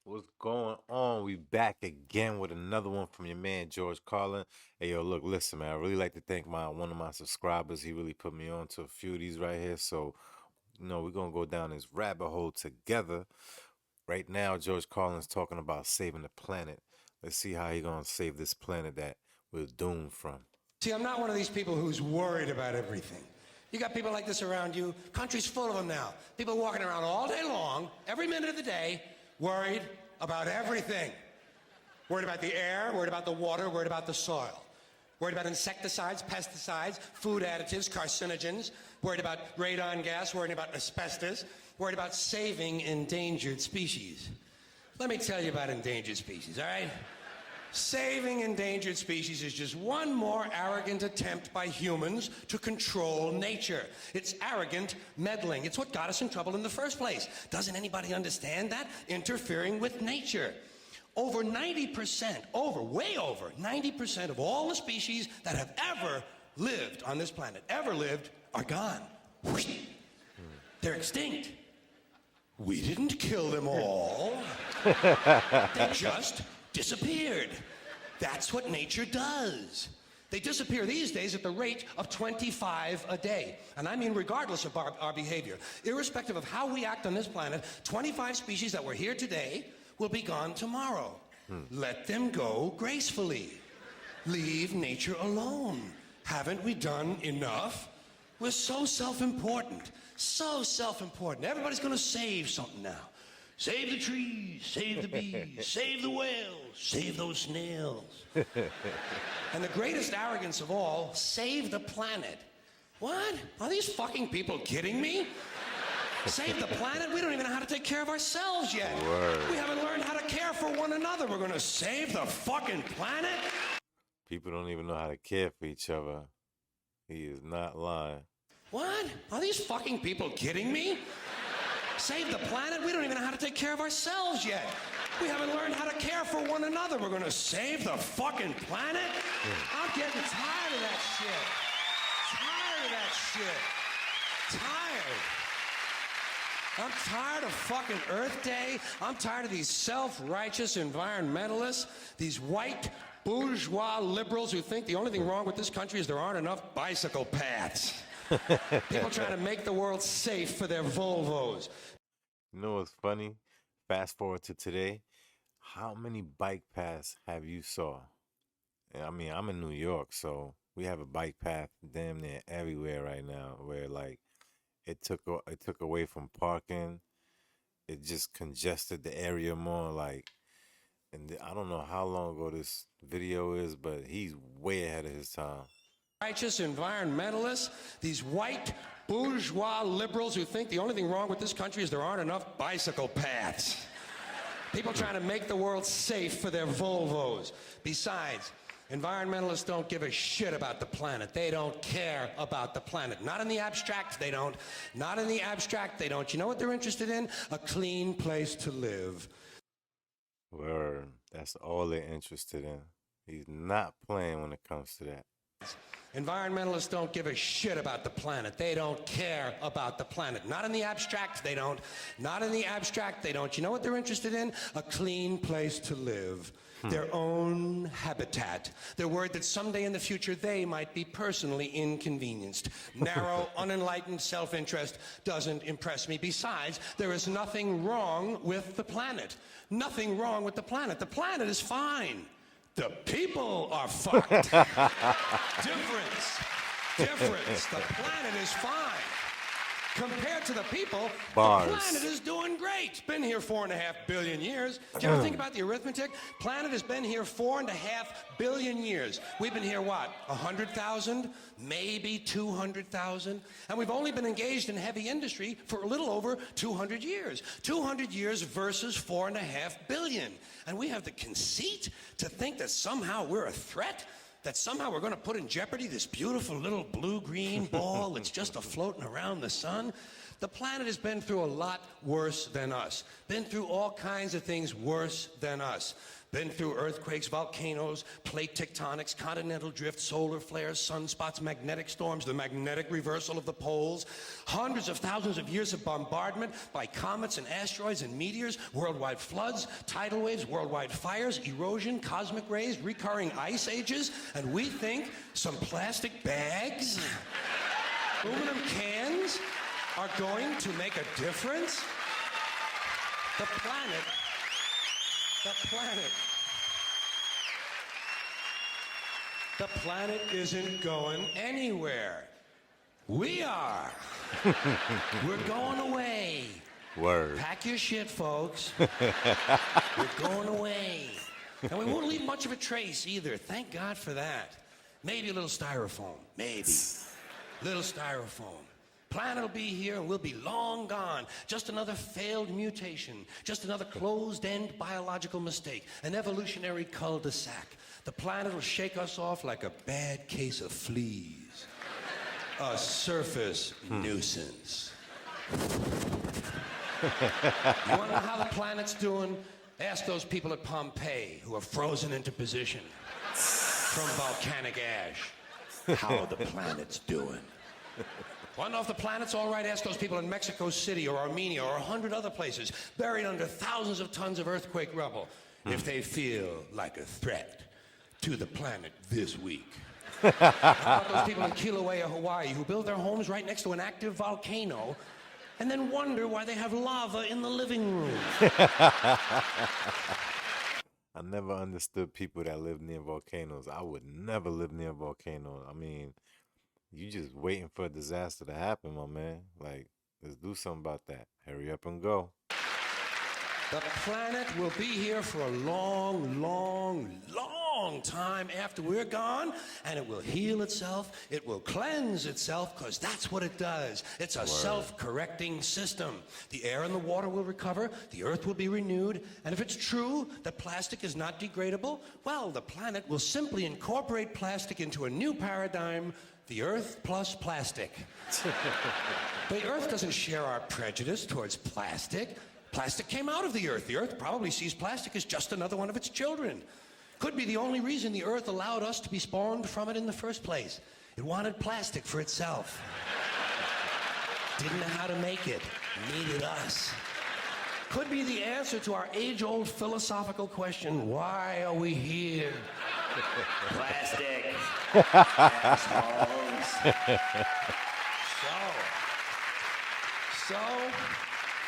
What's going on? We back again with another one from your man George Carlin. Hey yo, look, listen, man. I really like to thank my one of my subscribers. He really put me on to a few of these right here. So, we're gonna go down this rabbit hole together. Right now, George Carlin's talking about saving the planet. Let's see how he gonna save this planet that we're doomed from. See, I'm not one of these people who's worried about everything. You got people like this around you. Country's full of them now. People walking around all day long, every minute of the day, worried about everything. Worried about the air, worried about the water, worried about the soil. Worried about insecticides, pesticides, food additives, carcinogens. Worried about radon gas, worried about asbestos. Worried about saving endangered species. Let me tell you about endangered species, all right? Saving endangered species is just one more arrogant attempt by humans to control nature. It's arrogant meddling. It's what got us in trouble in the first place. Doesn't anybody understand that? Interfering with nature. Over 90%, way over 90% of all the species that have ever lived on this planet, are gone. They're extinct. We didn't kill them all. They just disappeared. That's what nature does. They disappear these days at the rate of 25 a day. And I mean regardless of our behavior. Irrespective of how we act on this planet, 25 species that were here today will be gone tomorrow. Let them go gracefully. Leave nature alone. Haven't we done enough? We're so self-important. So self-important. Everybody's gonna save something now. Save the trees, save the bees, save the whales, save those snails. And the greatest arrogance of all, save the planet. What? Are these fucking people kidding me? Save the planet? We don't even know how to take care of ourselves yet. Word. We haven't learned how to care for one another. We're gonna save the fucking planet? People don't even know how to care for each other. He is not lying. What? Are these fucking people kidding me? Save the planet? We don't even know how to take care of ourselves yet. We haven't learned how to care for one another. We're gonna save the fucking planet? I'm getting tired of that shit. Tired of that shit. Tired. I'm tired of fucking Earth Day. I'm tired of these self-righteous environmentalists, these white bourgeois liberals who think the only thing wrong with this country is there aren't enough bicycle paths. People trying to make the world safe for their Volvos. You know what's funny? Fast forward to today. How many bike paths have you saw? I mean, I'm in New York, so we have a bike path damn near everywhere right now. Where like it took away from parking. It just congested the area more. Like, and I don't know how long ago this video is, but he's way ahead of his time. Righteous environmentalists, these white bourgeois liberals who think the only thing wrong with this country is there aren't enough bicycle paths. People trying to make the world safe for their Volvos. Besides, environmentalists don't give a shit about the planet. They don't care about the planet. Not in the abstract, they don't. Not in the abstract, they don't. You know what they're interested in? A clean place to live. Word. That's all they're interested in. He's not playing when it comes to that. Environmentalists don't give a shit about the planet. They don't care about the planet. Not in the abstract, they don't. Not in the abstract, they don't. You know what they're interested in? A clean place to live. Their own habitat. They're worried that someday in the future they might be personally inconvenienced. Narrow, unenlightened self-interest doesn't impress me. Besides, there is nothing wrong with the planet. Nothing wrong with the planet. The planet is fine. The people are fucked. Difference. The planet is fine. Compared to the people, Bars. The planet is doing great. It's been here 4.5 billion years. Did you ever think about the arithmetic? Planet has been here 4.5 billion years. We've been here, what, 100,000? Maybe 200,000? And we've only been engaged in heavy industry for a little over 200 years. 200 years versus 4.5 billion. And we have the conceit to think that somehow we're a threat? That somehow we're going to put in jeopardy this beautiful little blue-green ball that's just a-floating around the sun? The planet has been through a lot worse than us. Been through all kinds of things worse than us. Been through earthquakes, volcanoes, plate tectonics, continental drift, solar flares, sunspots, magnetic storms, the magnetic reversal of the poles, hundreds of thousands of years of bombardment by comets and asteroids and meteors, worldwide floods, tidal waves, worldwide fires, erosion, cosmic rays, recurring ice ages, and we think some plastic bags, aluminum cans are going to make a difference? The planet isn't going anywhere. We are. We're going away. Word. Pack your shit, folks. We're going away. And we won't leave much of a trace either. Thank God for that. Maybe a little styrofoam. Maybe. Little styrofoam. Planet will be here and we'll be long gone. Just another failed mutation. Just another closed-end biological mistake. An evolutionary cul-de-sac. The planet will shake us off like a bad case of fleas. A surface nuisance. You want to know how the planet's doing? Ask those people at Pompeii who are frozen into position from volcanic ash how the planet's doing. Want to know if the planet's all right? Ask those people in Mexico City or Armenia or 100 other places buried under thousands of tons of earthquake rubble if they feel like a threat to the planet this week. How about those people in Kilauea, Hawaii who build their homes right next to an active volcano and then wonder why they have lava in the living room? I never understood people that live near volcanoes. I would never live near a volcano. I mean, you just waiting for a disaster to happen, my man. Like, let's do something about that. Hurry up and go. The planet will be here for a long, long, long time after we're gone, and it will heal itself, it will cleanse itself, because that's what it does. It's a self-correcting system. The air and the water will recover, the earth will be renewed, and if it's true that plastic is not degradable, well, the planet will simply incorporate plastic into a new paradigm, the earth plus plastic. The earth doesn't share our prejudice towards plastic. Plastic came out of the earth. The earth probably sees plastic as just another one of its children. Could be the only reason the earth allowed us to be spawned from it in the first place. It wanted plastic for itself. Didn't know how to make it. Needed us. Could be the answer to our age-old philosophical question, why are we here? Plastic. Assholes. So,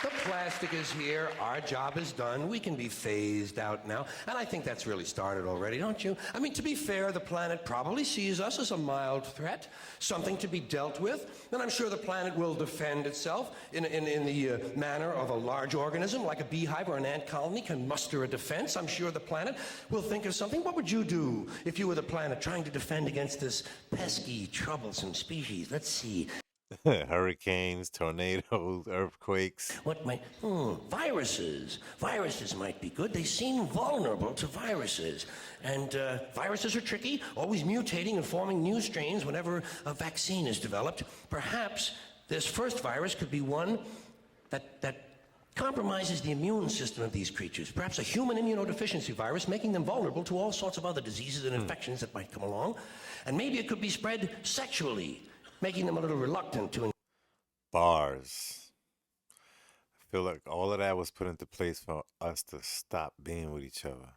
the plastic is here, our job is done, we can be phased out now, and I think that's really started already, don't you? I mean, to be fair, the planet probably sees us as a mild threat, something to be dealt with, and I'm sure the planet will defend itself in the manner of a large organism, like a beehive or an ant colony can muster a defense. I'm sure the planet will think of something. What would you do if you were the planet trying to defend against this pesky, troublesome species? Let's see. Hurricanes, tornadoes, earthquakes. What might... viruses. Viruses might be good. They seem vulnerable to viruses. And viruses are tricky, always mutating and forming new strains whenever a vaccine is developed. Perhaps this first virus could be one that compromises the immune system of these creatures. Perhaps a human immunodeficiency virus, making them vulnerable to all sorts of other diseases and infections that might come along. And maybe it could be spread sexually, making them a little reluctant to... Bars. I feel like all of that was put into place for us to stop being with each other.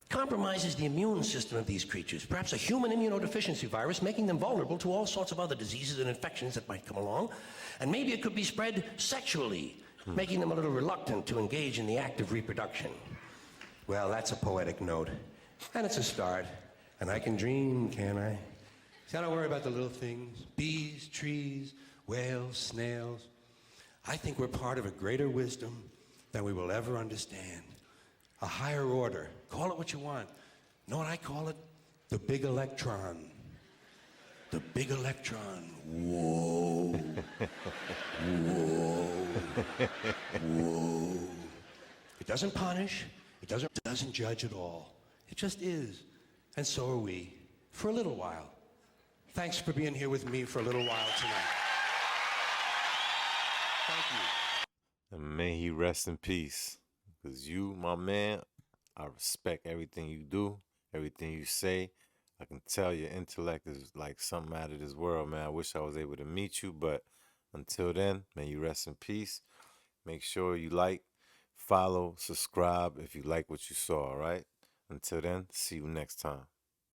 Compromises the immune system of these creatures. Perhaps a human immunodeficiency virus, making them vulnerable to all sorts of other diseases and infections that might come along. And maybe it could be spread sexually, making them a little reluctant to engage in the act of reproduction. Well, that's a poetic note. And it's a start. And I can dream, can't I? See, I don't worry about the little things. Bees, trees, whales, snails. I think we're part of a greater wisdom than we will ever understand. A higher order. Call it what you want. Know what I call it? The big electron. The big electron. Whoa. Whoa. Whoa. It doesn't punish. It doesn't judge at all. It just is. And so are we. For a little while. Thanks for being here with me for a little while tonight. Thank you. And may he rest in peace. Because you, my man, I respect everything you do, everything you say. I can tell your intellect is like something out of this world, man. I wish I was able to meet you, but until then, may you rest in peace. Make sure you like, follow, subscribe if you like what you saw, all right? Until then, see you next time.